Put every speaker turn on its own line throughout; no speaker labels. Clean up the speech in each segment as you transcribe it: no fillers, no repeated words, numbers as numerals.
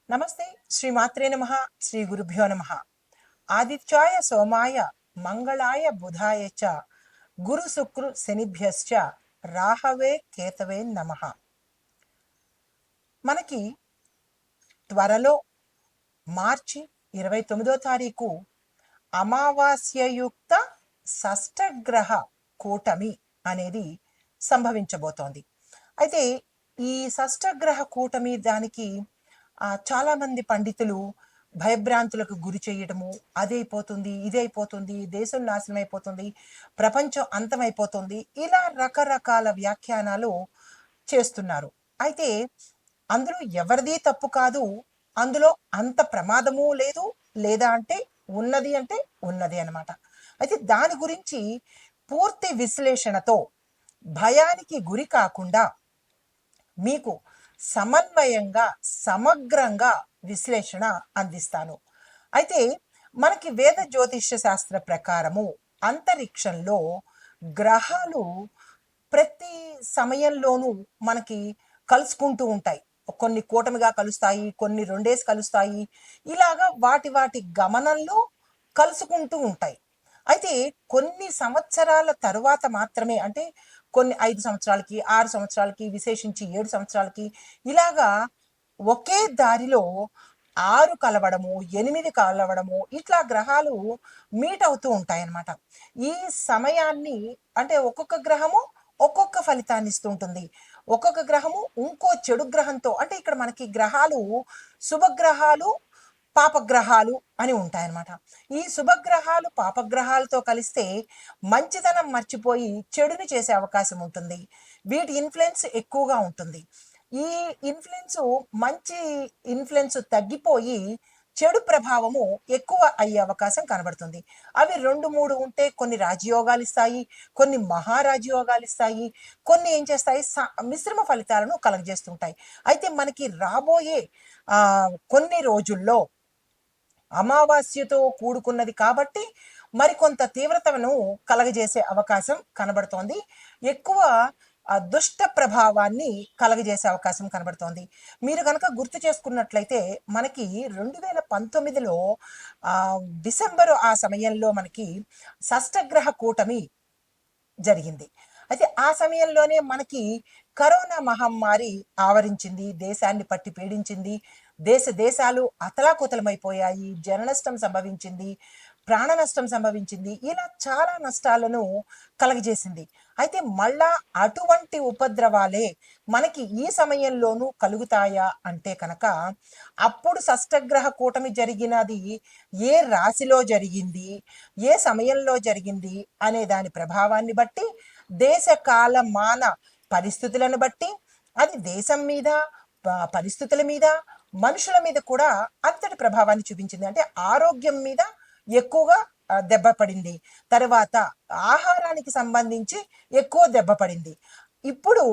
నమస్తే. శ్రీమాత్రే నమః. శ్రీ గురుభ్యో నమః. ఆదిత్యాయ సోమాయ మంగళాయ బుధాయ చ గురు శుక్రు శనిభ్యశ్చ రాహవే కేతవే నమః. మనకి త్వరలో మార్చి 29వ తారీఖు అమావాస్యయుక్త షష్టగ్రహ కూటమి అనేది సంభవించబోతోంది. అయితే ఈ షష్టగ్రహ కూటమి దానికి చాలామంది పండితులు భయభ్రాంతులకు గురి చేయడము, అదైపోతుంది, ఇదైపోతుంది, దేశం నాశనం అయిపోతుంది, ప్రపంచం అంతమైపోతుంది, ఇలా రకరకాల వ్యాఖ్యానాలు చేస్తున్నారు. అయితే అందులో ఎవరిది తప్పు కాదు, అందులో అంత ప్రమాదము లేదు, లేదా అంటే ఉన్నది అనమాట. అయితే దాని గురించి పూర్తి విశ్లేషణతో భయానికి గురి కాకుండా మీకు సమన్వయంగా సమగ్రంగా విశ్లేషణ అందిస్తాను. అయితే మనకి వేద జ్యోతిష్య శాస్త్ర ప్రకారము అంతరిక్షంలో గ్రహాలు ప్రతి సమయంలోనూ మనకి కలుసుకుంటూ ఉంటాయి. కొన్ని కూటమిగా కలుస్తాయి, కొన్ని రెండేసి కలుస్తాయి, ఇలాగా వాటి వాటి గమనంలో కలుసుకుంటూ ఉంటాయి. అయితే కొన్ని సంవత్సరాల తరువాత మాత్రమే, అంటే కొన్ని 5 సంవత్సరాలకి, 6 సంవత్సరాలకి, విశేషించి 7 సంవత్సరాలకి, ఇలాగా ఒకే దారిలో 6 కలవడము, 8 కలవడము, ఇట్లా గ్రహాలు మీట్ అవుతూ ఉంటాయన్నమాట. ఈ సమయాన్ని అంటే ఒక్కొక్క గ్రహము ఒక్కొక్క ఫలితాన్ని ఇస్తూ ఉంటుంది. ఒక్కొక్క గ్రహము ఇంకో చెడు గ్రహంతో, అంటే ఇక్కడ మనకి గ్రహాలు శుభగ్రహాలు, పాపగ్రహాలు అని ఉంటాయన్నమాట. ఈ శుభగ్రహాలు పాపగ్రహాలతో కలిస్తే మంచితనం మర్చిపోయి చెడుని చేసే అవకాశం ఉంటుంది. వీటి ఇన్ఫ్లుయెన్స్ ఎక్కువగా ఉంటుంది. ఈ మంచి ఇన్ఫ్లుయెన్స్ తగ్గిపోయి చెడు ప్రభావము ఎక్కువ అయ్యే అవకాశం కనబడుతుంది. అవి 2-3 ఉంటే కొన్ని రాజయోగాలు ఇస్తాయి, కొన్ని మహారాజయోగాలు ఇస్తాయి, కొన్ని ఏం చేస్తాయి, మిశ్రమ ఫలితాలను కలగజేస్తుంటాయి. అయితే మనకి రాబోయే కొన్ని రోజుల్లో అమావాస్యతో కూడుకున్నది కాబట్టి మరికొంత తీవ్రతను కలగజేసే అవకాశం కనబడుతోంది. ఎక్కువ దుష్ట ప్రభావాన్ని కలగజేసే అవకాశం కనబడుతోంది. మీరు కనుక గుర్తు చేసుకున్నట్లయితే మనకి 2019లో డిసెంబరు ఆ సమయంలో మనకి షష్టగ్రహ కూటమి జరిగింది. అయితే ఆ సమయంలోనే మనకి కరోనా మహమ్మారి ఆవరించింది, దేశాన్ని పట్టి పీడించింది. దేశాలు అతలాకుతలమైపోయాయి, జన నష్టం సంభవించింది, ప్రాణ నష్టం సంభవించింది, ఇలా చాలా నష్టాలను కలగజేసింది. అయితే మళ్ళా అటువంటి ఉపద్రవాలే మనకి ఈ సమయంలోనూ కలుగుతాయా అంటే కనుక, అప్పుడు షష్టగ్రహ కూటమి జరిగినది ఏ రాశిలో జరిగింది, ఏ సమయంలో జరిగింది అనే దాని ప్రభావాన్ని బట్టి, దేశ కాల మాన పరిస్థితులను బట్టి అది దేశం మీద, పరిస్థితుల మీద, మనుషుల మీద కూడా అంతటి ప్రభావాన్ని చూపించింది. అంటే ఆరోగ్యం మీద ఎక్కువగా దెబ్బ పడింది. తర్వాత ఆహారానికి సంబంధించి ఎక్కువ దెబ్బ పడింది. ఇప్పుడు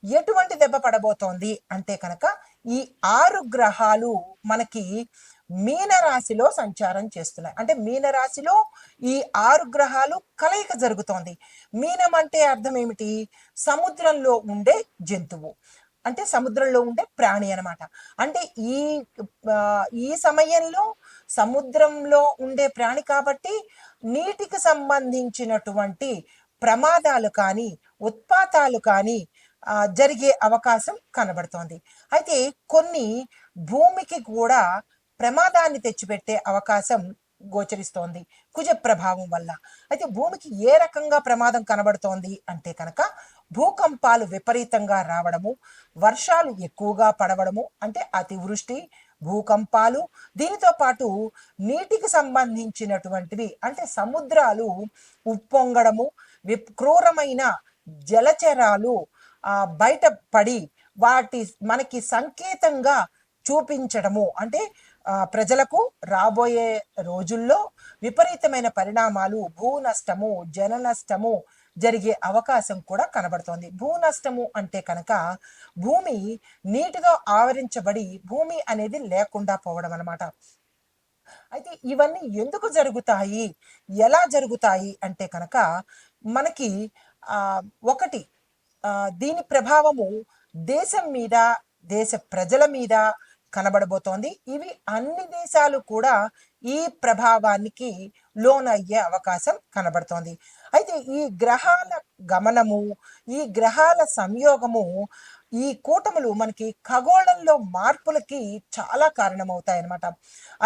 ఎటువంటి దెబ్బ పడబోతోంది అంటే కనుక, ఈ 6 గ్రహాలు మనకి మీనరాశిలో సంచారం చేస్తున్నాయి. అంటే మీనరాశిలో ఈ 6 గ్రహాలు కలయిక జరుగుతోంది. మీనం అంటే అర్థం ఏమిటి? సముద్రంలో ఉండే జంతువు, అంటే సముద్రంలో ఉండే ప్రాణి అనమాట. అంటే ఈ సమయంలో సముద్రంలో ఉండే ప్రాణి కాబట్టి నీటికి సంబంధించినటువంటి ప్రమాదాలు కానీ, ఉత్పాతాలు కానీ జరిగే అవకాశం కనబడుతోంది. అయితే కొన్ని భూమికి కూడా ప్రమాదాన్ని తెచ్చిపెట్టే అవకాశం గోచరిస్తోంది కుజ ప్రభావం వల్ల. అయితే భూమికి ఏ రకంగా ప్రమాదం కనబడుతోంది అంటే కనుక, భూకంపాలు విపరీతంగా రావడము, వర్షాలు ఎక్కువగా పడవడము, అంటే అతివృష్టి, భూకంపాలు, దీనితో పాటు నీటికి సంబంధించినటువంటివి, అంటే సముద్రాలు ఉప్పొంగడము, క్రూరమైన జలచరాలు బయటపడి వాటి మనకి సంకేతంగా చూపించడము, అంటే ప్రజలకు రాబోయే రోజుల్లో విపరీతమైన పరిణామాలు, భూ నష్టము, జన నష్టము జరిగే అవకాశం కూడా కనబడుతోంది. భూ నష్టము అంటే కనుక భూమి నీటితో ఆవరించబడి భూమి అనేది లేకుండా పోవడం అనమాట. అయితే ఇవన్నీ ఎందుకు జరుగుతాయి, ఎలా జరుగుతాయి అంటే కనుక, మనకి ఒకటి దీని ప్రభావము దేశం మీద, దేశ ప్రజల మీద, కనబడబోతోంది. ఇవి అన్ని దేశాలు కూడా ఈ ప్రభావానికి లోనయ్యే అవకాశం కనబడుతోంది. అయితే ఈ గ్రహాల గమనము, ఈ గ్రహాల సంయోగము, ఈ కూటములు మనకి ఖగోళంలో మార్పులకి చాలా కారణమవుతాయన్నమాట.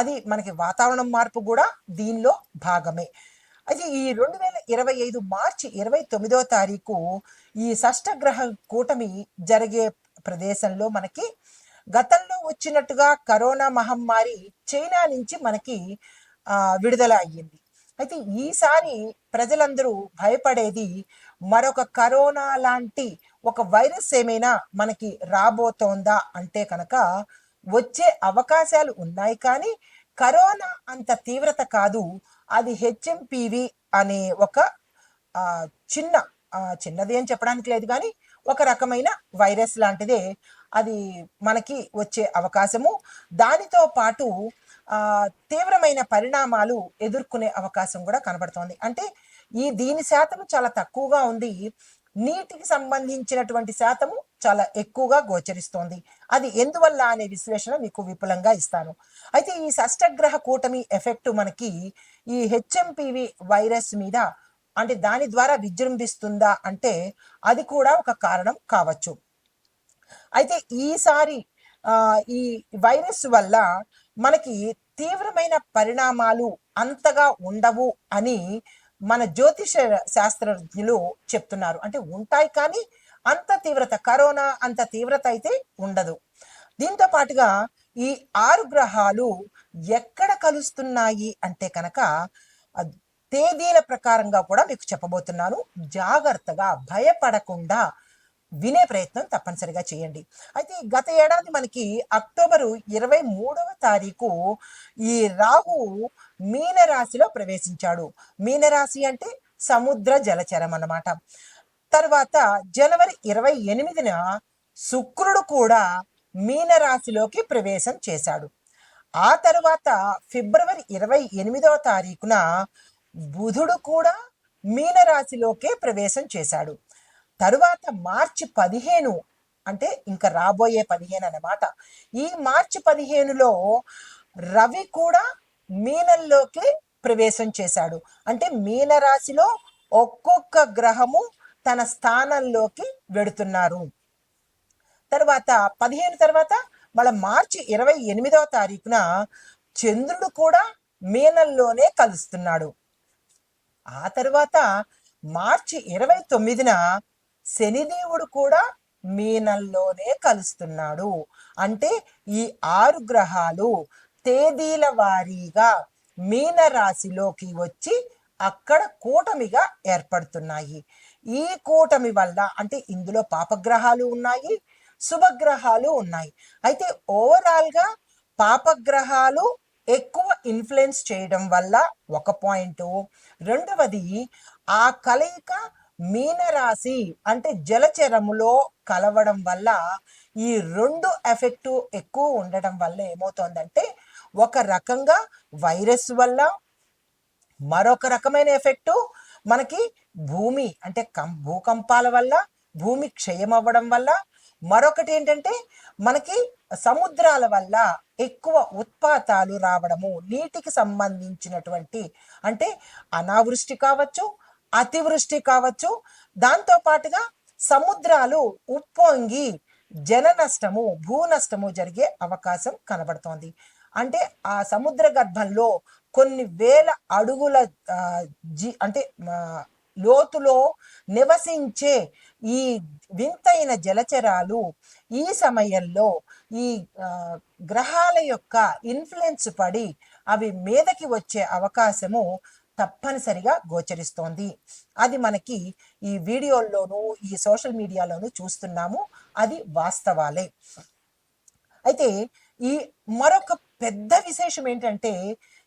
అది మనకి వాతావరణం మార్పు కూడా దీనిలో భాగమే. అయితే ఈ 2025 మార్చి 29వ తారీఖు ఈ షష్టగ్రహ కూటమి జరిగే ప్రదేశంలో మనకి గతంలో వచ్చినట్టుగా కరోనా మహమ్మారి చైనా నుంచి మనకి విడుదల అయ్యింది. అయితే ఈసారి ప్రజలందరూ భయపడేది మరొక కరోనా లాంటి ఒక వైరస్ ఏమైనా మనకి రాబోతోందా అంటే కనుక వచ్చే అవకాశాలు ఉన్నాయి, కానీ కరోనా అంత తీవ్రత కాదు. అది హెచ్ఎంపివి అనే ఒక చిన్న చిన్నది అని చెప్పడానికి లేదు, కానీ ఒక రకమైన వైరస్ లాంటిదే అది మనకి వచ్చే అవకాశము. దానితో పాటు తీవ్రమైన పరిణామాలు ఎదుర్కొనే అవకాశం కూడా కనబడుతోంది. అంటే దీని శాతం చాలా తక్కువగా ఉంది, నీటికి సంబంధించినటువంటి శాతము చాలా ఎక్కువగా గోచరిస్తోంది. అది ఎందువల్ల అనే విశ్లేషణ మీకు విపులంగా ఇస్తాను. అయితే ఈ షష్టగ్రహ కూటమి ఎఫెక్ట్ మనకి ఈ హెచ్ఎంపివి వైరస్ మీద అంటే దాని ద్వారా విజృంభిస్తుందా అంటే అది కూడా ఒక కారణం కావచ్చు. అయితే ఈసారి ఈ వైరస్ వల్ల మనకి తీవ్రమైన పరిణామాలు అంతగా ఉండవు అని మన జ్యోతిష శాస్త్రజ్ఞులు చెప్తున్నారు. అంటే ఉంటాయి, కానీ అంత తీవ్రత కరోనా అంత తీవ్రత అయితే ఉండదు. దీంతో పాటుగా ఈ 6 గ్రహాలు ఎక్కడ కలుస్తున్నాయి అంటే కనుక తేదీల ప్రకారంగా కూడా మీకు చెప్పబోతున్నాను. జాగ్రత్తగా భయపడకుండా వినే ప్రయత్నం తప్పనిసరిగా చేయండి. అయితే గత ఏడాది మనకి అక్టోబరు 23వ తారీఖు ఈ రాహు మీనరాశిలో ప్రవేశించాడు. మీనరాశి అంటే సముద్ర జలచరం అన్నమాట. తర్వాత జనవరి 28న శుక్రుడు కూడా మీనరాశిలోకి ప్రవేశం చేశాడు. ఆ తర్వాత ఫిబ్రవరి 28వ తారీఖున బుధుడు కూడా మీనరాశిలోకే ప్రవేశం చేశాడు. తరువాత మార్చి 15 అంటే ఇంకా రాబోయే 15 అన్నమాట. ఈ మార్చి 15లో రవి కూడా మీనంలోకి ప్రవేశం చేశాడు. అంటే మీనరాశిలో ఒక్కొక్క గ్రహము తన స్థానంలోకి వెడుతున్నారు. తర్వాత 15 తర్వాత మళ్ళీ మార్చి 28వ తారీఖున చంద్రుడు కూడా మీనంలోనే కలుస్తున్నాడు. ఆ తర్వాత మార్చి 29న శనిదేవుడు కూడా మీనంలోనే కలుస్తున్నాడు. అంటే ఈ 6 గ్రహాలు తేదీల వారీగా మీనరాశిలోకి వచ్చి అక్కడ కూటమిగా ఏర్పడుతున్నాయి. ఈ కూటమి వల్ల అంటే ఇందులో పాపగ్రహాలు ఉన్నాయి, శుభగ్రహాలు ఉన్నాయి. అయితే ఓవరాల్గా పాపగ్రహాలు ఎక్కువ ఇన్ఫ్లుయెన్స్ చేయడం వల్ల ఒక పాయింట్, రెండవది ఆ కలయిక మీనరాశి అంటే జలచరములో కలవడం వల్ల ఈ 2 ఎఫెక్టు ఎక్కువ ఉండడం వల్ల ఏమవుతోందంటే ఒక రకంగా వైరస్ వల్ల, మరొక రకమైన ఎఫెక్టు మనకి భూమి అంటే భూకంపాల వల్ల, భూమి క్షయం అవ్వడం వల్ల, మరొకటి ఏంటంటే మనకి సముద్రాల వల్ల ఎక్కువ ఉత్పాతాలు రావడము, నీటికి సంబంధించినటువంటి అంటే అనావృష్టి కావచ్చు, అతివృష్టి కావచ్చు. దాంతో పాటుగా సముద్రాలు ఉప్పొంగి జన నష్టము, భూ నష్టము జరిగే అవకాశం కనబడుతోంది. అంటే ఆ సముద్ర గర్భంలో కొన్ని వేల అడుగుల అంటే లోతులో నివసించే ఈ వింతైన జలచరాలు ఈ సమయంలో ఈ గ్రహాల యొక్క ఇన్ఫ్లుయెన్స్ పడి అవి మీదకి వచ్చే అవకాశము తప్పనిసరిగా గోచరిస్తోంది. అది మనకి ఈ వీడియోల్లోనూ ఈ సోషల్ మీడియాలోనూ చూస్తున్నాము, అది వాస్తవాలే. అయితే ఈ మరొక పెద్ద విశేషం ఏంటంటే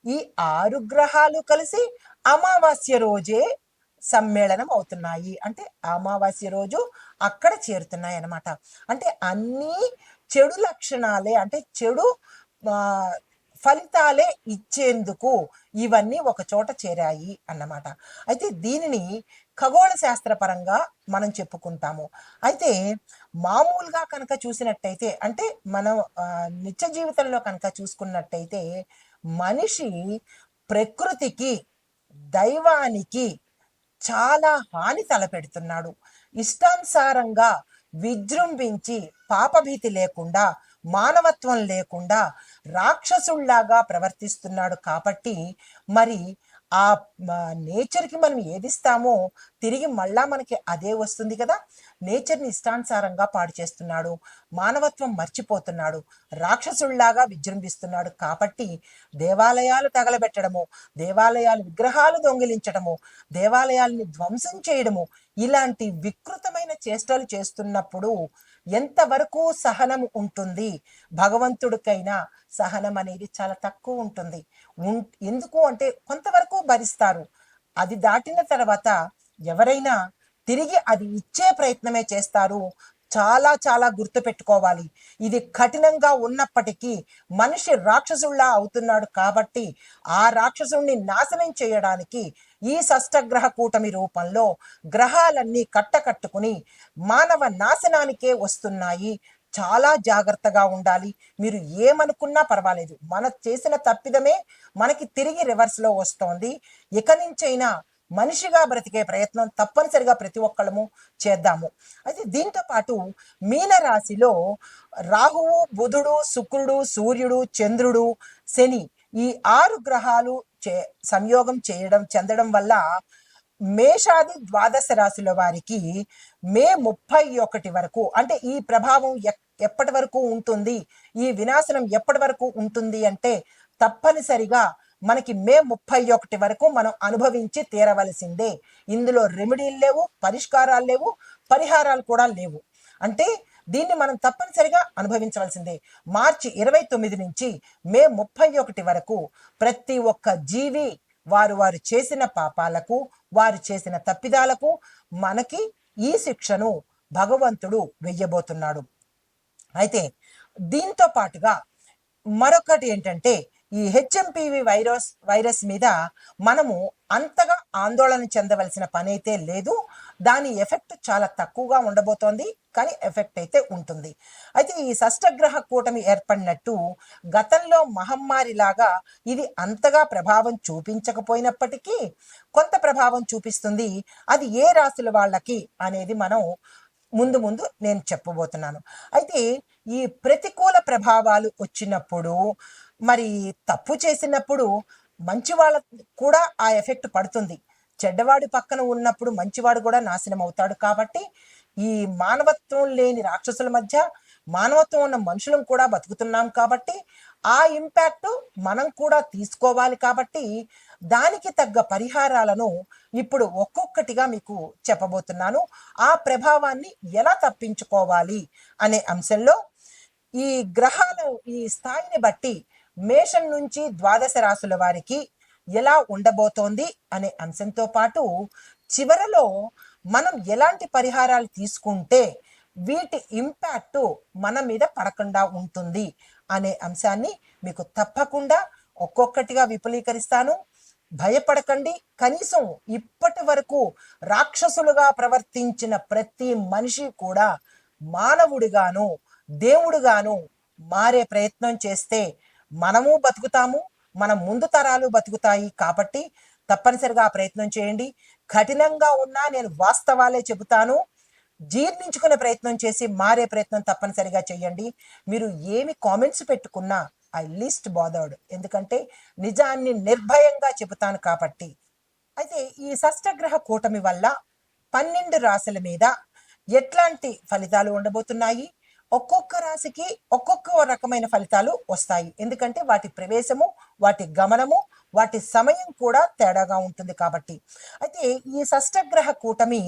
ఈ 6 గ్రహాలు కలిసి అమావాస్య రోజే సమ్మేళనం అవుతున్నాయి. అంటే అమావాస్య రోజు అక్కడ చేరుతున్నాయి అన్నమాట. అంటే అన్నీ చెడు లక్షణాలే, అంటే చెడు ఫలితాలే ఇచ్చేందుకు ఇవన్నీ ఒక చోట చేరాయి అన్నమాట. అయితే దీనిని ఖగోళ శాస్త్రపరంగా మనం చెప్పుకుంటాము. అయితే మామూలుగా కనుక చూసినట్టయితే అంటే మనం నిత్య జీవితంలో కనుక చూసుకున్నట్టయితే మనిషి ప్రకృతికి, దైవానికి చాలా హాని తలపెడుతున్నాడు. ఇష్టానుసారంగా విజృంభించి పాపభీతి లేకుండా, మానవత్వం లేకుండా రాక్షసుల్లాగా ప్రవర్తిస్తున్నాడు కాబట్టి మరి ఆ నేచర్కి మనం ఏదిస్తామో తిరిగి మళ్ళా మనకి అదే వస్తుంది కదా. నేచర్ని ఇష్టానుసారంగా పాడు చేస్తున్నాడు, మానవత్వం మర్చిపోతున్నాడు, రాక్షసుల్లాగా విజృంభిస్తున్నాడు కాబట్టి దేవాలయాలు తగలబెట్టడము, దేవాలయాలు విగ్రహాలు దొంగిలించడము, దేవాలయాల్ని ధ్వంసం చేయడము, ఇలాంటి వికృతమైన చేష్టలు చేస్తున్నప్పుడు ఎంతవరకు సహనం ఉంటుంది? భగవంతుడికైనా సహనం అనేది చాలా తక్కువ ఉంటుంది. ఎందుకు అంటే కొంతవరకు భరిస్తారు. అది దాటిన తర్వాత ఎవరైనా తిరిగి అది ఇచ్చే ప్రయత్నమే చేస్తారు. చాలా చాలా గుర్తుపెట్టుకోవాలి. ఇది కఠినంగా ఉన్నప్పటికీ మనిషి రాక్షసుల్లా అవుతున్నాడు కాబట్టి ఆ రాక్షసుణ్ణి నాశనం చేయడానికి ఈ షష్టగ్రహ కూటమి రూపంలో గ్రహాలన్నీ కట్టకట్టుకుని మానవ నాశనానికే వస్తున్నాయి. చాలా జాగ్రత్తగా ఉండాలి. మీరు ఏమనుకున్నా పర్వాలేదు, మన చేసిన తప్పిదమే మనకి తిరిగి రివర్స్లో వస్తోంది. ఇక నుంచైనా మనిషిగా బ్రతికే ప్రయత్నం తప్పనిసరిగా ప్రతి ఒక్కళ్ళము చేద్దాము. అయితే దీంతో పాటు మీనరాశిలో రాహువు, బుధుడు, శుక్రుడు, సూర్యుడు, చంద్రుడు, శని ఈ 6 గ్రహాలు సంయోగం చెందడం వల్ల మేషాది ద్వాదశ రాశుల వారికి మే 31 వరకు అంటే ఈ ప్రభావం ఎప్పటి వరకు ఉంటుంది, ఈ వినాశనం ఎప్పటి వరకు ఉంటుంది అంటే తప్పనిసరిగా మనకి మే 31 వరకు మనం అనుభవించి తీరవలసిందే. ఇందులో రెమెడీలు లేవు, పరిష్కారాలు లేవు, పరిహారాలు కూడా లేవు. అంటే దీన్ని మనం తప్పనిసరిగా అనుభవించవలసిందే. మార్చి 29 నుంచి మే 31 వరకు ప్రతి ఒక్క జీవి వారు చేసిన పాపాలకు, వారు చేసిన తప్పిదాలకు మనకి ఈ శిక్షను భగవంతుడు వెయ్యబోతున్నాడు. అయితే దీంతో పాటుగా మరొకటి ఏంటంటే ఈ హెచ్ఎంపివి వైరస్ మీద మనము అంతగా ఆందోళన చెందవలసిన పని అయితే లేదు. దాని ఎఫెక్ట్ చాలా తక్కువగా ఉండబోతోంది, కానీ ఎఫెక్ట్ అయితే ఉంటుంది. అయితే ఈ షష్టగ్రహ కూటమి ఏర్పడినట్టు గతంలో మహమ్మారి లాగా ఇది అంతగా ప్రభావం చూపించకపోయినప్పటికీ కొంత ప్రభావం చూపిస్తుంది. అది ఏ రాశుల వాళ్ళకి అనేది మనం ముందు నేను చెప్పబోతున్నాను. అయితే ఈ ప్రతికూల ప్రభావాలు వచ్చినప్పుడు మరి తప్పు చేసినప్పుడు మంచి వాళ్ళ కూడా ఆ ఎఫెక్ట్ పడుతుంది. చెడ్డవాడి పక్కన ఉన్నప్పుడు మంచివాడు కూడా నాశనం అవుతాడు. కాబట్టి ఈ మానవత్వం లేని రాక్షసుల మధ్య మానవత్వం ఉన్న మనుషులం కూడా బతుకుతున్నాం కాబట్టి ఆ ఇంపాక్ట్ మనం కూడా తీసుకోవాలి. కాబట్టి దానికి తగ్గ పరిహారాలను ఇప్పుడు ఒక్కొక్కటిగా మీకు చెప్పబోతున్నాను. ఆ ప్రభావాన్ని ఎలా తప్పించుకోవాలి అనే అంశంలో ఈ గ్రహాలు ఈ స్థాయిని బట్టి మేషం నుంచి ద్వాదశ రాశుల వారికి ఎలా ఉండబోతోంది అనే అంశంతో పాటు చివరలో మనం ఎలాంటి పరిహారాలు తీసుకుంటే వీటి ఇంపాక్ట్ మన మీద పడకుండా ఉంటుంది అనే అంశాన్ని మీకు తప్పకుండా ఒక్కొక్కటిగా విపులీకరిస్తాను. భయపడకండి. కనీసం ఇప్పటి వరకు రాక్షసులుగా ప్రవర్తించిన ప్రతి మనిషి కూడా మానవుడిగాను, దేవుడుగాను మారే ప్రయత్నం చేస్తే మనము బతుకుతాము, మన ముందు తరాలు బతుకుతాయి. కాబట్టి తప్పనిసరిగా ఆ ప్రయత్నం చేయండి. కఠినంగా ఉన్నా నేను వాస్తవాలే చెబుతాను. జీర్ణించుకునే ప్రయత్నం చేసి మారే ప్రయత్నం తప్పనిసరిగా చేయండి. మీరు ఏమి కామెంట్స్ పెట్టుకున్నా ఐ లీస్ట్ బాదర్డ్, ఎందుకంటే నిజాన్ని నిర్భయంగా చెబుతాను కాబట్టి. అయితే ఈ షష్టగ్రహ కూటమి వల్ల 12 రాశుల మీద ఎట్లాంటి ఫలితాలు ఉండబోతున్నాయి? ఒక్కొక్క రాశికి ఒక్కొక్క రకమైన ఫలితాలు వస్తాయి. ఎందుకంటే వాటి ప్రవేశము, వాటి గమనము, వాటి సమయం కూడా తేడాగా ఉంటుంది కాబట్టి. అయితే ఈ షష్టగ్రహ కూటమి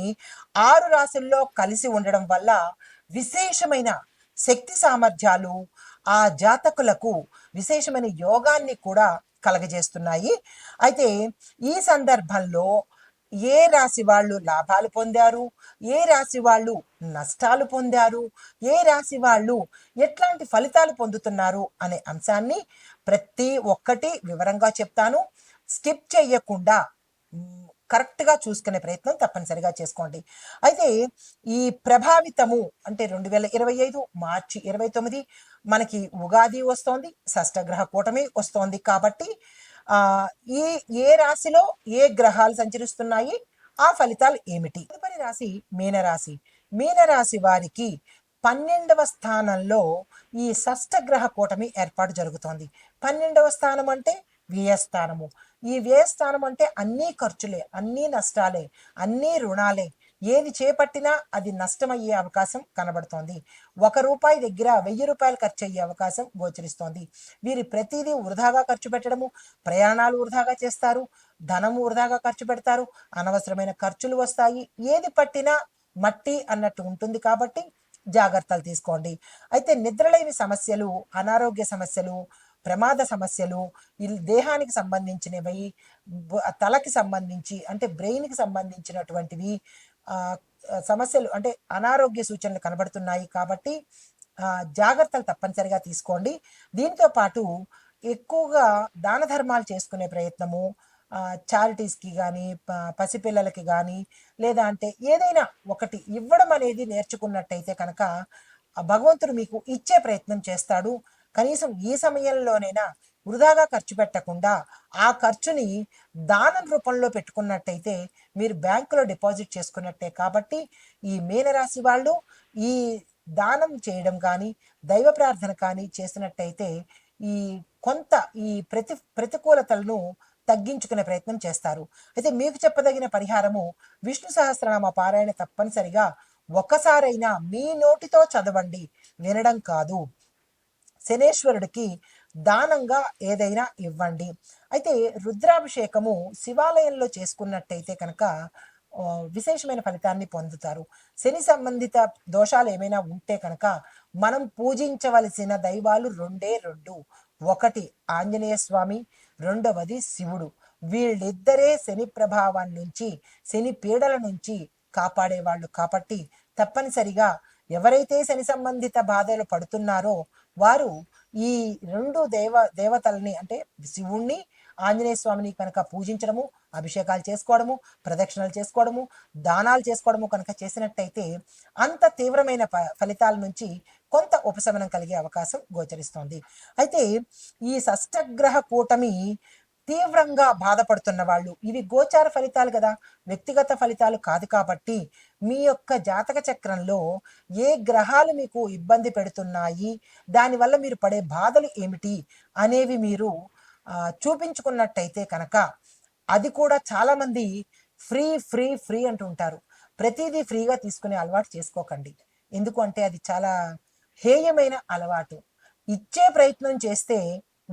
6 రాశుల్లో కలిసి ఉండడం వల్ల విశేషమైన శక్తి సామర్థ్యాలు ఆ జాతకులకు విశేషమైన యోగాన్ని కూడా కలగజేస్తున్నాయి. అయితే ఈ సందర్భంలో ఏ రాశి వాళ్ళు లాభాలు పొందారు, ఏ రాశి వాళ్ళు నష్టాలు పొందారు, ఏ రాశి వాళ్ళు ఎట్లాంటి ఫలితాలు పొందుతున్నారు అనే అంశాన్ని ప్రతి ఒక్కటి వివరంగా చెప్తాను. స్కిప్ చేయకుండా కరెక్ట్గా చూసుకునే ప్రయత్నం తప్పనిసరిగా చేసుకోండి. అయితే ఈ ప్రభావితము అంటే 2025 మార్చి 29 మనకి ఉగాది వస్తోంది, షష్టగ్రహ కూటమి వస్తోంది. కాబట్టి ఈ ఏ రాశిలో ఏ గ్రహాలు సంచరిస్తున్నాయి, ఆ ఫలితాలు ఏమిటి? తదుపరి రాశి మీనరాశి. మీనరాశి వారికి 12వ స్థానంలో ఈ షష్టగ్రహ కూటమి ఏర్పాటు జరుగుతోంది. 12వ స్థానం అంటే వ్యయస్థానము. ఈ వ్యయస్థానం అంటే అన్నీ ఖర్చులే, అన్నీ నష్టాలే, అన్నీ రుణాలే. ఏది చేపట్టినా అది నష్టమయ్యే అవకాశం కనబడుతోంది. రూపాయి దగ్గర 1000 రూపాయలు ఖర్చు అయ్యే అవకాశం గోచరిస్తోంది. వీరి ప్రతిదీ వృధాగా ఖర్చు పెట్టడము, ప్రయాణాలు వృధాగా చేస్తారు, ధనము వృధాగా ఖర్చు పెడతారు, అనవసరమైన ఖర్చులు వస్తాయి. ఏది పట్టినా మట్టి అన్నట్టు ఉంటుంది. కాబట్టి జాగ్రత్తలు తీసుకోండి. అయితే నిద్రలేని సమస్యలు, అనారోగ్య సమస్యలు, ప్రమాద సమస్యలు, దేహానికి సంబంధించినవి, తలకి సంబంధించి అంటే బ్రెయిన్కి సంబంధించినటువంటివి సమస్యలు అంటే అనారోగ్య సూచనలు కనబడుతున్నాయి. కాబట్టి జాగ్రత్తలు తప్పనిసరిగా తీసుకోండి. దీంతో పాటు ఎక్కువగా దాన ధర్మాలు చేసుకునే ప్రయత్నము, చారిటీస్కి కానీ, పసిపిల్లలకి కానీ, లేదా అంటే ఏదైనా ఒకటి ఇవ్వడం అనేది నేర్చుకున్నట్టయితే కనుక భగవంతుడు మీకు ఇచ్చే ప్రయత్నం చేస్తాడు. కనీసం ఈ సమయంలోనైనా వృధాగా ఖర్చు పెట్టకుండా ఆ ఖర్చుని దానం రూపంలో పెట్టుకున్నట్టయితే మీరు బ్యాంకులో డిపాజిట్ చేసుకున్నట్టే. కాబట్టి ఈ మీనరాశి వాళ్ళు ఈ దానం చేయడం కానీ, దైవ ప్రార్థన కానీ చేసినట్టయితే ఈ కొంత ఈ ప్రతికూలతలను తగ్గించుకునే ప్రయత్నం చేస్తారు. అయితే మీకు చెప్పదగిన పరిహారము విష్ణు సహస్రనామ పారాయణ తప్పనిసరిగా ఒక్కసారైనా మీ నోటితో చదవండి, వినడం కాదు. శనేశ్వరుడికి దానంగా ఏదైనా ఇవ్వండి. అయితే రుద్రాభిషేకము శివాలయంలో చేసుకున్నట్టయితే కనుక విశేషమైన ఫలితాన్ని పొందుతారు. శని సంబంధిత దోషాలు ఏమైనా ఉంటే కనుక మనం పూజించవలసిన దైవాలు రెండే రెండు. ఒకటి ఆంజనేయ స్వామి, రెండవది శివుడు. వీళ్ళిద్దరే శని ప్రభావం నుంచి, శని పీడల నుంచి కాపాడేవాళ్ళు. కాబట్టి తప్పనిసరిగా ఎవరైతే శని సంబంధిత బాధలు పడుతున్నారో వారు ఈ రెండు దేవతల్ని అంటే శివుణ్ణి, ఆంజనేయ స్వామిని కనుక పూజించడము, అభిషేకాలు చేసుకోవడము, ప్రదక్షిణలు చేసుకోవడము, దానాలు చేసుకోవడము కనుక చేసినట్టయితే అంత తీవ్రమైన ఫలితాల నుంచి కొంత ఉపశమనం కలిగే అవకాశం గోచరిస్తోంది. అయితే ఈ షష్టగ్రహ కూటమి తీవ్రంగా బాధపడుతున్న వాళ్ళు, ఇవి గోచార ఫలితాలు కదా, వ్యక్తిగత ఫలితాలు కాదు. కాబట్టి మీ యొక్క జాతక చక్రంలో ఏ గ్రహాలు మీకు ఇబ్బంది పెడుతున్నాయి, దానివల్ల మీరు పడే బాధలు ఏమిటి అనేవి మీరు చూపించుకున్నట్టయితే కనుక అది కూడా చాలామంది ఫ్రీ ఫ్రీ ఫ్రీ అంటుంటారు. ప్రతిదీ ఫ్రీగా తీసుకునే అలవాటు చేసుకోకండి. ఎందుకు అంటే అది చాలా హేయమైన అలవాటు. ఇచ్చే ప్రయత్నం చేస్తే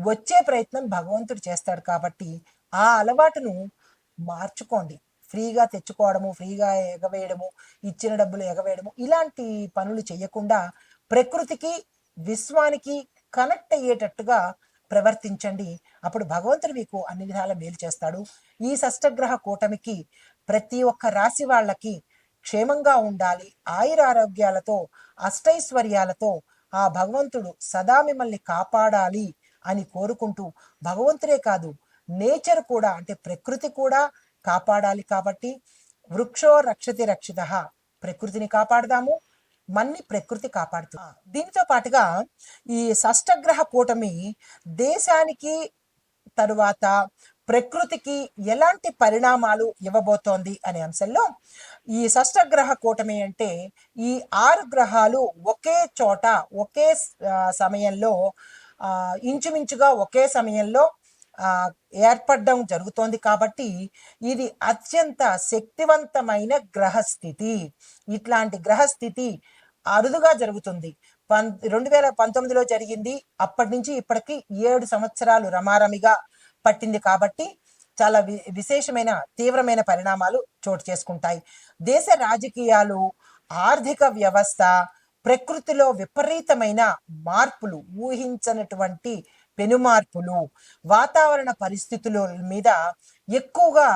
వచ్చే ప్రయత్నం భగవంతుడు చేస్తాడు. కాబట్టి ఆ అలవాటును మార్చుకోండి. ఫ్రీగా తెచ్చుకోవడము, ఫ్రీగా ఎగవేయడము, ఇచ్చిన డబ్బులు ఎగవేయడము, ఇలాంటి పనులు చేయకుండా ప్రకృతికి, విశ్వానికి కనెక్ట్ అయ్యేటట్టుగా ప్రవర్తించండి. అప్పుడు భగవంతుడు మీకు అన్ని విధాల మేలు చేస్తాడు. ఈ షష్టగ్రహ కూటమికి ప్రతి ఒక్క రాశి వాళ్ళకి క్షేమంగా ఉండాలి, ఆయురారోగ్యాలతో, అష్టైశ్వర్యాలతో ఆ భగవంతుడు సదా మిమ్మల్ని కాపాడాలి అని కోరుకుంటూ, భగవంతుడే కాదు నేచర్ కూడా అంటే ప్రకృతి కూడా కాపాడాలి. కాబట్టి వృక్షో రక్షతి రక్షిత, ప్రకృతిని కాపాడదాము, మన్ని ప్రకృతి కాపాడుతుంది. దీనితో పాటుగా ఈ షష్టగ్రహ కూటమి దేశానికి తరువాత ప్రకృతికి ఎలాంటి పరిణామాలు ఇవ్వబోతోంది అనే అంశంలో ఈ షష్టగ్రహ కూటమి అంటే ఈ 6 గ్రహాలు ఒకే చోట ఒకే సమయంలో ఇంచుమించుగా ఒకే సమయంలో ఏర్పడడం జరుగుతోంది. కాబట్టి ఇది అత్యంత శక్తివంతమైన గ్రహస్థితి. ఇట్లాంటి గ్రహస్థితి అరుదుగా జరుగుతుంది. 2019లో జరిగింది. అప్పటి నుంచి ఇప్పటికి 7 సంవత్సరాలు రమారమిగా పట్టింది. కాబట్టి చాలా విశేషమైన తీవ్రమైన పరిణామాలు చోటు చేసుకుంటాయి. దేశ రాజకీయాలు, ఆర్థిక వ్యవస్థ, ప్రకృతిలో విపరీతమైన మార్పులు, ఊహించనటువంటి పెనుమార్పులు, వాతావరణ పరిస్థితుల మీద ఎక్కువగా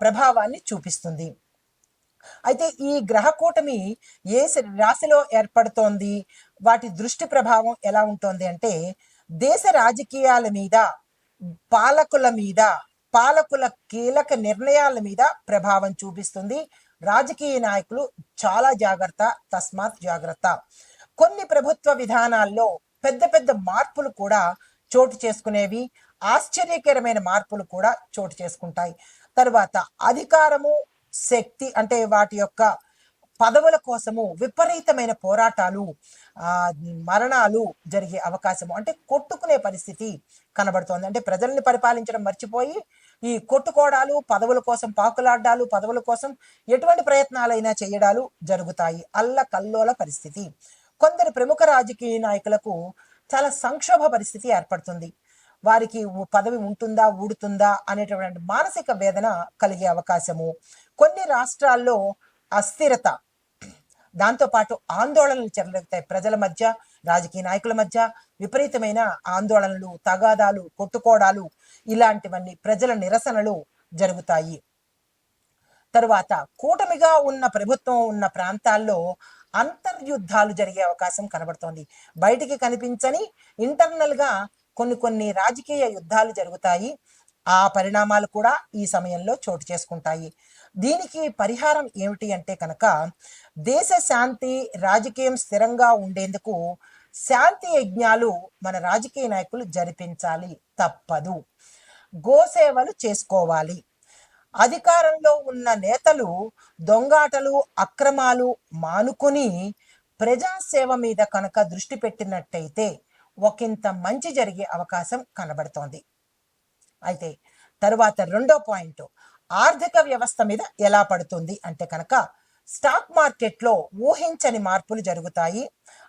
ప్రభావాన్ని చూపిస్తుంది. అయితే ఈ గ్రహ కూటమి ఏ రాశిలో ఏర్పడుతోంది, వాటి దృష్టి ప్రభావం ఎలా ఉంటుంది అంటే దేశ రాజకీయాల మీద, పాలకుల మీద, పాలకుల కీలక నిర్ణయాల మీద ప్రభావం చూపిస్తుంది. రాజకీయ నాయకులు చాలా జాగ్రత్త, తస్మాత్ జాగ్రత్త. కొన్ని ప్రభుత్వ విధానాల్లో పెద్ద పెద్ద మార్పులు కూడా చోటు చేసుకునేవి, ఆశ్చర్యకరమైన మార్పులు కూడా చోటు చేసుకుంటాయి. తర్వాత అధికారము, శక్తి అంటే వాటి యొక్క పదవుల కోసము విపరీతమైన పోరాటాలు, మరణాలు జరిగే అవకాశము, అంటే కొట్టుకునే పరిస్థితి కనబడుతోంది. అంటే ప్రజల్ని పరిపాలించడం మర్చిపోయి ఈ కొట్టుకోవడాలు, పదవుల కోసం పాకులాడ్డాలు, పదవుల కోసం ఎటువంటి ప్రయత్నాలైనా చేయడాలు జరుగుతాయి. అల్లకల్లోల పరిస్థితి. కొందరు ప్రముఖ రాజకీయ నాయకులకు చాలా సంక్షోభ పరిస్థితి ఏర్పడుతుంది. వారికి పదవి ఉంటుందా ఊడుతుందా అనేటువంటి మానసిక వేదన కలిగే అవకాశము. కొన్ని రాష్ట్రాల్లో అస్థిరత, దాంతోపాటు ఆందోళనలు చెలరేగుతాయి. ప్రజల మధ్య, రాజకీయ నాయకుల మధ్య విపరీతమైన ఆందోళనలు, తగాదాలు, కొట్టుకోవడాలు, ఇలాంటివన్నీ ప్రజల నిరసనలు జరుగుతాయి. తరువాత కూటమిగా ఉన్న ప్రభుత్వం ఉన్న ప్రాంతాల్లో అంతర్యుద్ధాలు జరిగే అవకాశం కనబడుతోంది. బయటికి కనిపించని ఇంటర్నల్గా కొన్ని రాజకీయ యుద్ధాలు జరుగుతాయి. ఆ పరిణామాలు కూడా ఈ సమయంలో చోటు చేసుకుంటాయి. దీనికి పరిహారం ఏమిటి అంటే కనుక, దేశ శాంతి, రాజకీయం స్థిరంగా ఉండేందుకు శాంతి యజ్ఞాలు మన రాజకీయ నాయకులు జరిపించాలి, తప్పదు. గోసేవలు చేసుకోవాలి. అధికారంలో ఉన్న నేతలు దొంగాటలు, అక్రమాలు మానుకొని ప్రజాసేవ మీద కనుక దృష్టి పెట్టినట్టయితే ఒకంత మంచి జరిగే అవకాశం కనబడుతోంది. అయితే తరువాత రెండో పాయింట్, ఆర్థిక వ్యవస్థ మీద ఎలా పడుతుంది అంటే కనుక, స్టాక్ మార్కెట్లో ఊహించని మార్పులు జరుగుతాయి.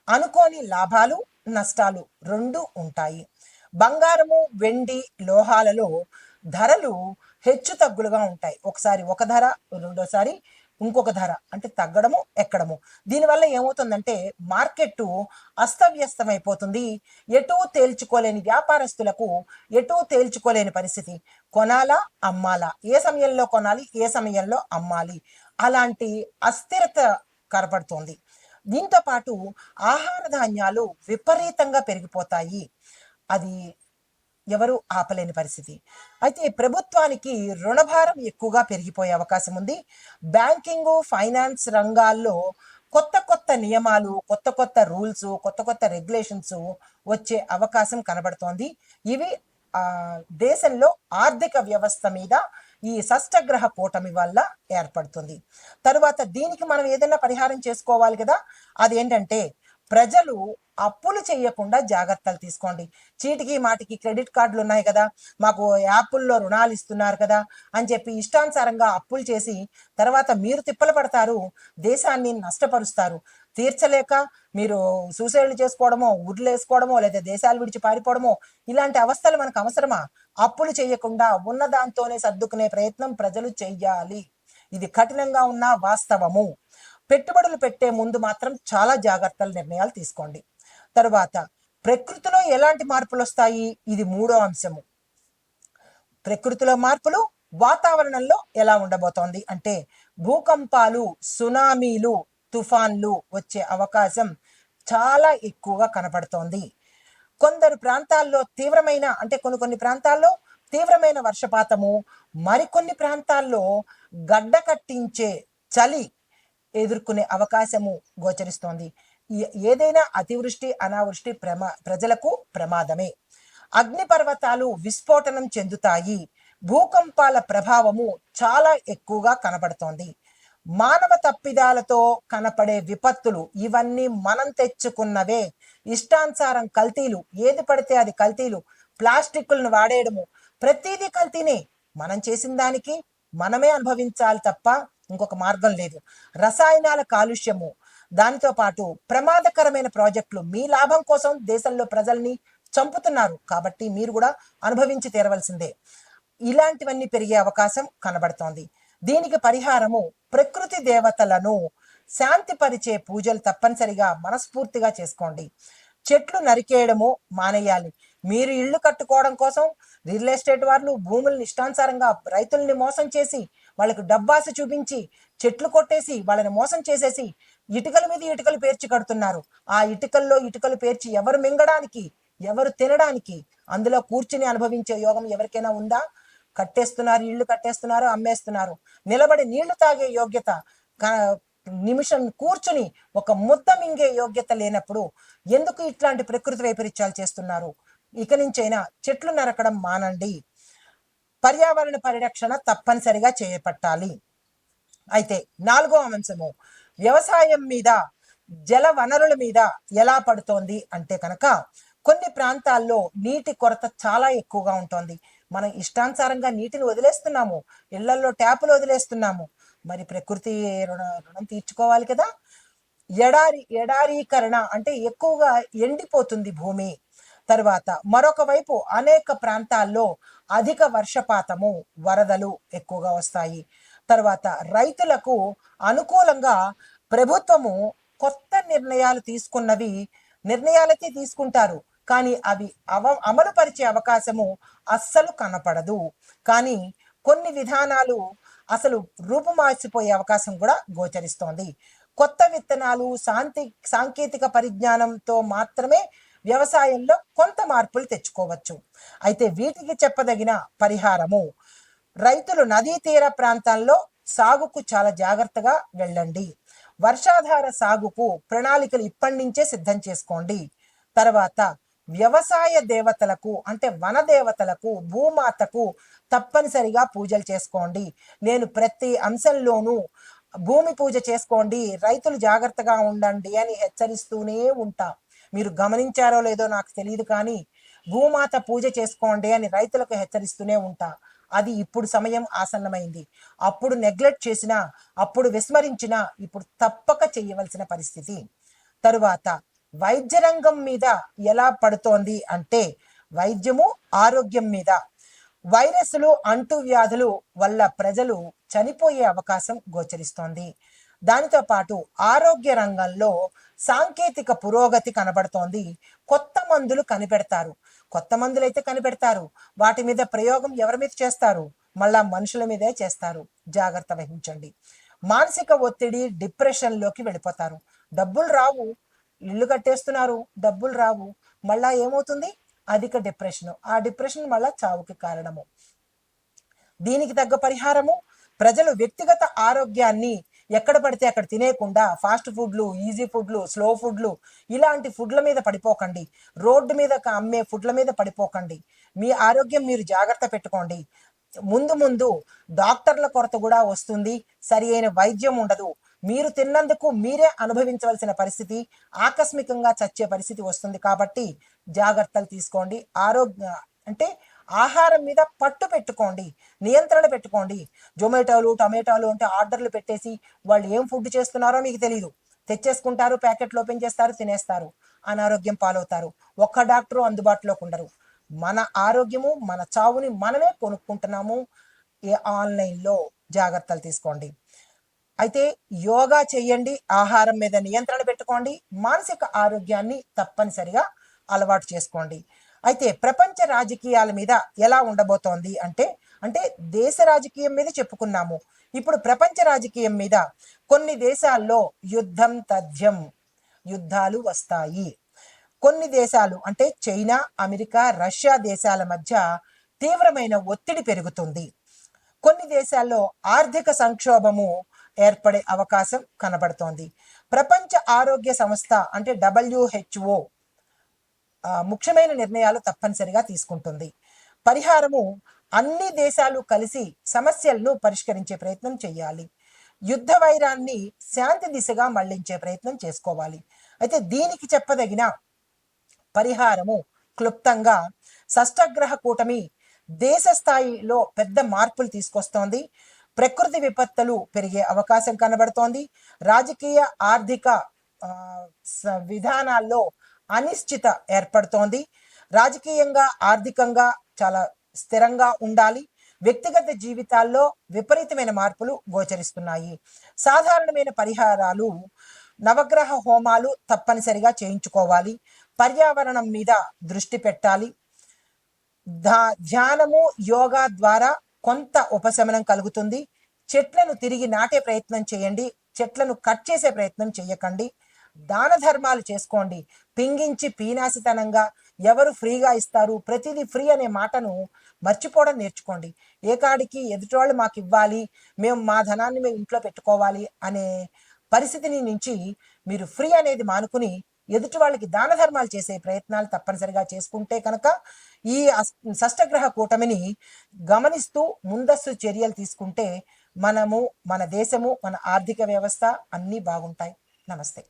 అనుకోని లాభాలు, నష్టాలు రెండు ఉంటాయి. బంగారము, వెండి, లోహాలలో ధరలు హెచ్చు తగ్గులుగా ఉంటాయి. ఒకసారి ఒక ధర, రెండోసారి ఇంకొక ధర, అంటే తగ్గడము, ఎక్కడము. దీనివల్ల ఏమవుతుందంటే మార్కెట్ అస్తవ్యస్తమైపోతుంది. ఎటూ తేల్చుకోలేని వ్యాపారస్తులకు ఎటూ తేల్చుకోలేని పరిస్థితి. కొనాలా, అమ్మాలా, ఏ సమయంలో కొనాలి, ఏ సమయంలో అమ్మాలి, అలాంటి అస్థిరత కనపడుతోంది. దీంతో పాటు ఆహార ధాన్యాలు విపరీతంగా పెరిగిపోతాయి. అది ఎవరు ఆపలేని పరిస్థితి. అయితే ప్రభుత్వానికి రుణభారం ఎక్కువగా పెరిగిపోయే అవకాశం ఉంది. బ్యాంకింగ్, ఫైనాన్స్ రంగాల్లో కొత్త నియమాలు, కొత్త రూల్స్, కొత్త రెగ్యులేషన్స్ వచ్చే అవకాశం కనబడుతోంది. ఇవి దేశంలో ఆర్థిక వ్యవస్థ మీద ఈ షష్టగ్రహ కూటమి వల్ల ఏర్పడుతుంది. తరువాత దీనికి మనం ఏదైనా పరిహారం చేసుకోవాలి కదా. అదేంటంటే ప్రజలు అప్పులు చేయకుండా జాగ్రత్తలు తీసుకోండి. చీటికి మాటికి క్రెడిట్ కార్డులు ఉన్నాయి కదా, మాకు యాప్ల్లో రుణాలు ఇస్తున్నారు కదా అని చెప్పి ఇష్టానుసారంగా అప్పులు చేసి తర్వాత మీరు తిప్పలు పడతారు, దేశాన్ని నష్టపరుస్తారు. తీర్చలేక మీరు సూసైడ్లు చేసుకోవడమో, ఉర్లు వేసుకోవడమో, లేదా దేశాలు విడిచి పారిపోవడమో, ఇలాంటి అవస్థలు మనకు అవసరమా? అప్పులు చేయకుండా ఉన్న దాంతోనే సర్దుకునే ప్రయత్నం ప్రజలు చెయ్యాలి. ఇది కఠినంగా ఉన్న వాస్తవము. పెట్టుబడులు పెట్టే ముందు మాత్రం చాలా జాగ్రత్తల నిర్ణయాలు తీసుకోండి. తరువాత ప్రకృతిలో ఎలాంటి మార్పులు వస్తాయి, ఇది మూడో అంశము. ప్రకృతిలో మార్పులు వాతావరణంలో ఎలా ఉండబోతోంది అంటే భూకంపాలు, సునామీలు, తుఫాన్లు వచ్చే అవకాశం చాలా ఎక్కువగా కనపడుతోంది. కొందరు ప్రాంతాల్లో తీవ్రమైన, అంటే కొన్ని ప్రాంతాల్లో తీవ్రమైన వర్షపాతము, మరికొన్ని ప్రాంతాల్లో గడ్డ కట్టించే చలి ఎదుర్కొనే అవకాశము గోచరిస్తోంది. ఏదైనా అతివృష్టి, అనావృష్టి ప్రజలకు ప్రమాదమే. అగ్నిపర్వతాలు విస్ఫోటనం చెందుతాయి. భూకంపాల ప్రభావము చాలా ఎక్కువగా కనబడుతోంది. మానవ తప్పిదాలతో కనపడే విపత్తులు ఇవన్నీ మనం తెచ్చుకున్నవే. ఇష్టానుసారం కల్తీలు, ఏది పడితే అది కల్తీలు, ప్లాస్టిక్లను వాడేయడము, ప్రతిదీ కల్తీనే. మనం చేసిన దానికి మనమే అనుభవించాలి తప్ప ఇంకొక మార్గం లేదు. రసాయనాల కాలుష్యము, దానితో పాటు ప్రమాదకరమైన ప్రాజెక్టులు మీ లాభం కోసం దేశంలో ప్రజల్ని చంపుతున్నారు కాబట్టి మీరు కూడా అనుభవించి తీరవలసిందే. ఇలాంటివన్నీ పెరిగే అవకాశం కనబడుతోంది. దీనికి పరిహారము ప్రకృతి దేవతలను శాంతిపరిచే పూజలు తప్పనిసరిగా మనస్ఫూర్తిగా చేసుకోండి. చెట్లు నరికేయడము మానేయాలి. మీరు ఇళ్ళు కట్టుకోవడం కోసం రియల్ ఎస్టేట్ వాళ్ళు భూములను ఇష్టానుసారంగా రైతుల్ని మోసం చేసి, వాళ్ళకు డబ్బాసి చూపించి చెట్లు కొట్టేసి వాళ్ళని మోసం చేసేసి ఇటుకల మీద ఇటుకలు పేర్చి కడుతున్నారు. ఆ ఇటుకల్లో ఇటుకలు పేర్చి ఎవరు మింగడానికి, ఎవరు తినడానికి, అందులో కూర్చుని అనుభవించే యోగం ఎవరికైనా ఉందా? కట్టేస్తున్నారు, ఇళ్ళు కట్టేస్తున్నారు, అమ్మేస్తున్నారు. నిలబడి నీళ్లు తాగే యోగ్యత, నిమిషం కూర్చుని ఒక ముద్ద మింగే యోగ్యత లేనప్పుడు ఎందుకు ఇట్లాంటి ప్రకృతి వైపరీత్యాలు చేస్తున్నారు? ఇక నుంచైనా చెట్లు నరకడం మానండి. పర్యావరణ పరిరక్షణ తప్పనిసరిగా చేపట్టాలి. అయితే 4వ అంశము వ్యవసాయం మీద, జల వనరుల మీద ఎలా పడుతోంది అంటే కనుక కొన్ని ప్రాంతాల్లో నీటి కొరత చాలా ఎక్కువగా ఉంటుంది. మనం ఇష్టానుసారంగా నీటిని వదిలేస్తున్నాము, ఇళ్లలో ట్యాపులు వదిలేస్తున్నాము. మరి ప్రకృతి రుణం తీర్చుకోవాలి కదా. ఎడారీకరణ అంటే ఎక్కువగా ఎండిపోతుంది భూమి. తర్వాత మరొక వైపు అనేక ప్రాంతాల్లో అధిక వర్షపాతము, వరదలు ఎక్కువగా వస్తాయి. తర్వాత రైతులకు అనుకూలంగా ప్రభుత్వము కొత్త నిర్ణయాలైతే తీసుకుంటారు, కానీ అవి అమలు పరిచే అవకాశము అస్సలు కనపడదు. కానీ కొన్ని విధానాలు అసలు రూపుమాసిపోయే అవకాశం కూడా గోచరిస్తోంది. కొత్త విత్తనాలు, సాంకేతిక పరిజ్ఞానంతో మాత్రమే వ్యవసాయంలో కొంత మార్పులు తెచ్చుకోవచ్చు. అయితే వీటికి చెప్పదగిన పరిహారము, రైతులు నదీ తీర ప్రాంతాల్లో సాగుకు చాలా జాగ్రత్తగా వెళ్ళండి. వర్షాధార సాగుకు ప్రణాళికలు ఇప్పటి నుంచే సిద్ధం చేసుకోండి. తర్వాత వ్యవసాయ దేవతలకు అంటే వన దేవతలకు, భూమాతకు తప్పనిసరిగా పూజలు చేసుకోండి. నేను ప్రతి అంశంలోనూ భూమి పూజ చేసుకోండి, రైతులు జాగ్రత్తగా ఉండండి అని హెచ్చరిస్తూనే ఉంటా. మీరు గమనించారో లేదో నాకు తెలియదు, కానీ భూమాత పూజ చేసుకోండి అని రైతులకు హెచ్చరిస్తూనే ఉంటా. అది ఇప్పుడు సమయం ఆసన్నమైంది. అప్పుడు నెగ్లెక్ట్ చేసినా, అప్పుడు విస్మరించినా ఇప్పుడు తప్పక చేయవలసిన పరిస్థితి. తరువాత వైద్య రంగం మీద ఎలా పడుతోంది అంటే వైద్యము, ఆరోగ్యం మీద. వైరస్లు, అంటువ్యాధులు వల్ల ప్రజలు చనిపోయే అవకాశం గోచరిస్తోంది. దానితో పాటు ఆరోగ్య రంగంలో సాంకేతిక పురోగతి కనబడుతోంది. కొత్త మందులు కనిపెడతారు. కొత్త మందులు అయితే కనిపెడతారు, వాటి మీద ప్రయోగం ఎవరి మీద చేస్తారు? మళ్ళా మనుషుల మీదే చేస్తారు. జాగ్రత్త వహించండి. మానసిక ఒత్తిడి, డిప్రెషన్లోకి వెళ్ళిపోతారు. డబ్బులు రావు, ఇల్లు కట్టేస్తున్నారు, డబ్బులు రావు, మళ్ళా ఏమవుతుంది? అధిక డిప్రెషన్. ఆ డిప్రెషన్ మళ్ళా చావుకి కారణము. దీనికి తగ్గ పరిహారము, ప్రజలు వ్యక్తిగత ఆరోగ్యాన్ని ఎక్కడ పడితే అక్కడ తినేయకుండా ఫాస్ట్ ఫుడ్లు, ఈజీ ఫుడ్లు, స్లో ఫుడ్లు, ఇలాంటి ఫుడ్ల మీద పడిపోకండి. రోడ్డు మీద అమ్మే ఫుడ్ల మీద పడిపోకండి. మీ ఆరోగ్యం మీరు జాగ్రత్త పెట్టుకోండి. ముందు డాక్టర్ల కొరత కూడా వస్తుంది, సరి అయిన వైద్యం ఉండదు. మీరు తిన్నందుకు మీరే అనుభవించవలసిన పరిస్థితి, ఆకస్మికంగా చచ్చే పరిస్థితి వస్తుంది. కాబట్టి జాగ్రత్తలు తీసుకోండి. అంటే ఆహారం మీద పట్టు పెట్టుకోండి, నియంత్రణ పెట్టుకోండి. జొమాటోలు, టమాటోలు అంటే ఆర్డర్లు పెట్టేసి వాళ్ళు ఏం ఫుడ్ చేస్తున్నారో మీకు తెలియదు, తెచ్చేసుకుంటారు, ప్యాకెట్లు ఓపెన్ చేస్తారు, తినేస్తారు, అనారోగ్యం పాలవుతారు. ఒక్క డాక్టరు అందుబాటులోకి ఉండరు. మన ఆరోగ్యము, మన చావుని మనమే కొనుక్కుంటున్నాము ఆన్లైన్లో. జాగ్రత్తలు తీసుకోండి. అయితే యోగా చేయండి, ఆహారం మీద నియంత్రణ పెట్టుకోండి, మానసిక ఆరోగ్యాన్ని తప్పనిసరిగా అలవాటు చేసుకోండి. అయితే ప్రపంచ రాజకీయాల మీద ఎలా ఉండబోతోంది అంటే దేశ రాజకీయం మీద చెప్పుకున్నాము. ఇప్పుడు ప్రపంచ రాజకీయం మీద కొన్ని దేశాల్లో యుద్ధం తథ్యం, యుద్ధాలు వస్తాయి. కొన్ని దేశాలు అంటే చైనా, అమెరికా, రష్యా దేశాల మధ్య తీవ్రమైన ఒత్తిడి పెరుగుతుంది. కొన్ని దేశాల్లో ఆర్థిక సంక్షోభము ఏర్పడే అవకాశం కనబడుతోంది. ప్రపంచ ఆరోగ్య సంస్థ అంటే WHO ముఖ్యమైన నిర్ణయాలు తప్పనిసరిగా తీసుకుంటుంది. పరిహారము, అన్ని దేశాలు కలిసి సమస్యలను పరిష్కరించే ప్రయత్నం చేయాలి. యుద్ధ వైరాన్ని శాంతి దిశగా మళ్లించే ప్రయత్నం చేసుకోవాలి. అయితే దీనికి చెప్పదగిన పరిహారము క్లుప్తంగా, షష్టగ్రహ కూటమి దేశ స్థాయిలో పెద్ద మార్పులు తీసుకొస్తోంది. ప్రకృతి విపత్తులు పెరిగే అవకాశం కనబడుతోంది. రాజకీయ, ఆర్థిక విధానాల్లో అనిశ్చిత ఏర్పడుతోంది. రాజకీయంగా, ఆర్థికంగా చాలా స్థిరంగా ఉండాలి. వ్యక్తిగత జీవితాల్లో విపరీతమైన మార్పులు గోచరిస్తున్నాయి. సాధారణమైన పరిహారాలు, నవగ్రహ హోమాలు తప్పనిసరిగా చేయించుకోవాలి. పర్యావరణం మీద దృష్టి పెట్టాలి. ధ్యానము, యోగా ద్వారా కొంత ఉపశమనం కలుగుతుంది. చెట్లను తిరిగి నాటే ప్రయత్నం చేయండి, చెట్లను కట్ చేసే ప్రయత్నం చేయకండి. దాన ధర్మాలు చేసుకోండి. పింగించి పీనాసితనంగా ఎవరు ఫ్రీగా ఇస్తారు, ప్రతిదీ ఫ్రీ అనే మాటను మర్చిపోవడం నేర్చుకోండి. ఏ కాడికి ఎదుటివాళ్ళు మాకు ఇవ్వాలి, మేము మా ధనాన్ని మేము ఇంట్లో పెట్టుకోవాలి అనే పరిస్థితిని నుంచి మీరు ఫ్రీ అనేది మానుకుని ఎదుటి వాళ్ళకి దాన ధర్మాలు చేసే ప్రయత్నాలు తప్పనిసరిగా చేసుకుంటే కనుక ఈ షష్టగ్రహ కూటమిని గమనిస్తూ ముందస్తు చర్యలు తీసుకుంటే మనము, మన దేశము, మన ఆర్థిక వ్యవస్థ అన్నీ బాగుంటాయి. నమస్తే.